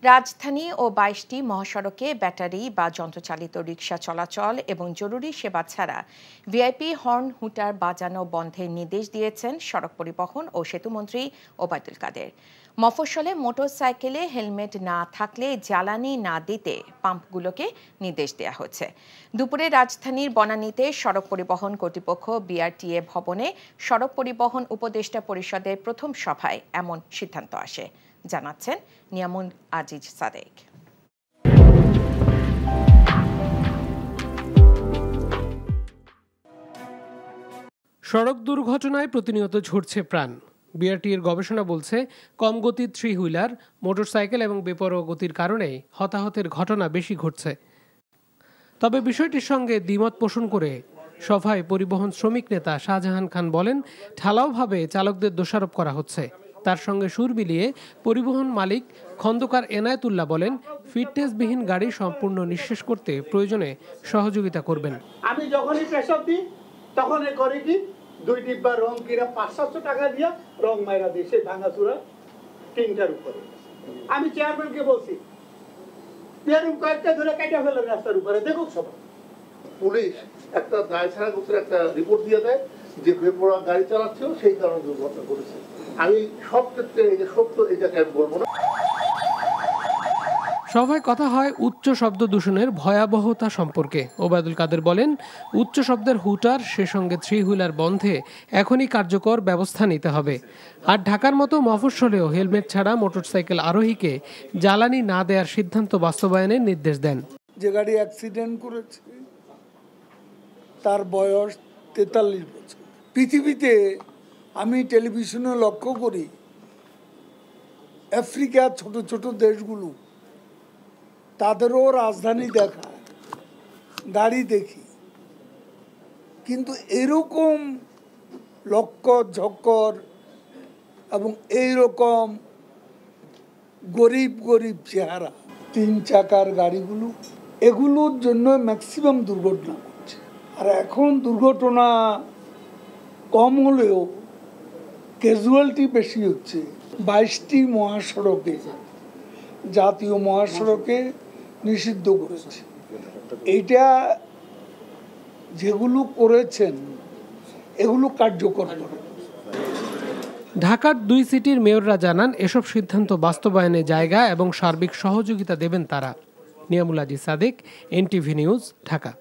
রাজধানী ও ২২টি মহাসড়কে ব্যাটারি বা যন্ত্রচালিত রিকশা চলাচল এবং জরুরি সেবা ছাড়া ভিআইপি হর্ন হুটার বাজানো বন্ধের নির্দেশ দিয়েছেন সড়ক পরিবহন ও সেতুমন্ত্রী ওবায়দুল কাদের। মফস্বলে মোটরসাইকেলে হেলমেট না থাকলে জ্বালানি না দিতে পাম্পগুলোকে নির্দেশ দেওয়া হয়েছে। দুপুরে রাজধানীর বনানীতে সড়ক পরিবহন কর্তৃপক্ষ বিআরটিএ ভবনে সড়ক পরিবহন উপদেষ্টা পরিষদের প্রথম সভায় এমন সিদ্ধান্ত আসে, জানাচ্ছেন নিয়ামুল আজিজ সাদেক। সড়ক দুর্ঘটনায় প্রতিনিয়ত ঝরছে প্রাণ। বিআরটিএর গবেষণা বলছে, কম গতির থ্রি হুইলার, মোটরসাইকেল এবং বেপরোয়া গতির কারণে হতাহতের ঘটনা বেশি ঘটছে। তবে বিষয়টির সঙ্গে দ্বিমত পোষণ করে সভায় পরিবহন শ্রমিক নেতা শাহজাহান খান বলেন, ঢালাওভাবে চালকদের দোষারোপ করা হচ্ছে। তার সঙ্গে সুর মিলিয়ে পরিবহন মালিক খন্দকার এনায়েতুল্লাহ বলেন, ফিটনেসবিহীন গাড়ি সম্পূর্ণ নিঃশেষ করতে প্রয়োজনে সহযোগিতা করবেন। আমি যখনই প্রেসার দিই তখন করে কি 2 ডিব্বা রং কিনা 500-700 টাকা দিয়া রং মাইরা দিই সেই ভাঙাচুরা তিনটার উপরে। আমি চেয়ারম্যানকে বলছি এরকম কয়েকটা ধরে কেটে ফেলেন রাস্তার উপরে, দেখুক সবাই। পুলিশ একটা দায় ছাড়া গোছের একটা রিপোর্ট দিয়ে দেয় যে বেপরোয়া গাড়ি চালাচ্ছিল, সেই কারণে দুর্ঘটনা ঘটেছে। আমি সব ক্ষেত্রে এই যে সত্য এটাকে আমি বলবো না। সভায় কথা হয় উচ্চ শব্দ দূষণের ভয়াবহতা সম্পর্কে। ওবায়দুল কাদের বলেন, উচ্চ শব্দের হুটার সে সঙ্গে থ্রি হুইলার বন্ধে এখনই কার্যকর ব্যবস্থা নিতে হবে। আর ঢাকার মতো মফস্বলেও হেলমেট ছাড়া মোটরসাইকেল আরোহীকে জ্বালানি না দেওয়ার সিদ্ধান্ত বাস্তবায়নের নির্দেশ দেন। যে গাড়ি অ্যাক্সিডেন্ট করেছে তার বয়স 43 বছর। পৃথিবীতে আমি টেলিভিশনে লক্ষ্য করি আফ্রিকার ছোট ছোট দেশগুলো তাদেরও রাজধানী দেখা গাড়ি দেখি, কিন্তু এরকম লক্কর ঝক্কর এবং এইরকম গরিব গরিব চেহারা 3 চাকার গাড়িগুলো, এগুলোর জন্য ম্যাক্সিমাম দুর্ঘটনা হচ্ছে। আর এখন দুর্ঘটনা কম হলেও ক্যাজুয়ালিটি বেশি হচ্ছে। 22টি মহাসড়কে, জাতীয় মহাসড়কে নিষিদ্ধ করেছে। এইটা যেগুলো করেছেন এগুলো কার্যকর করে। ঢাকার 2 সিটির মেয়ররা জানান, এসব সিদ্ধান্ত বাস্তবায়নে জায়গা এবং সার্বিক সহযোগিতা দেবেন তারা। Niamul Aziz Sadek, NTV news, Dhaka.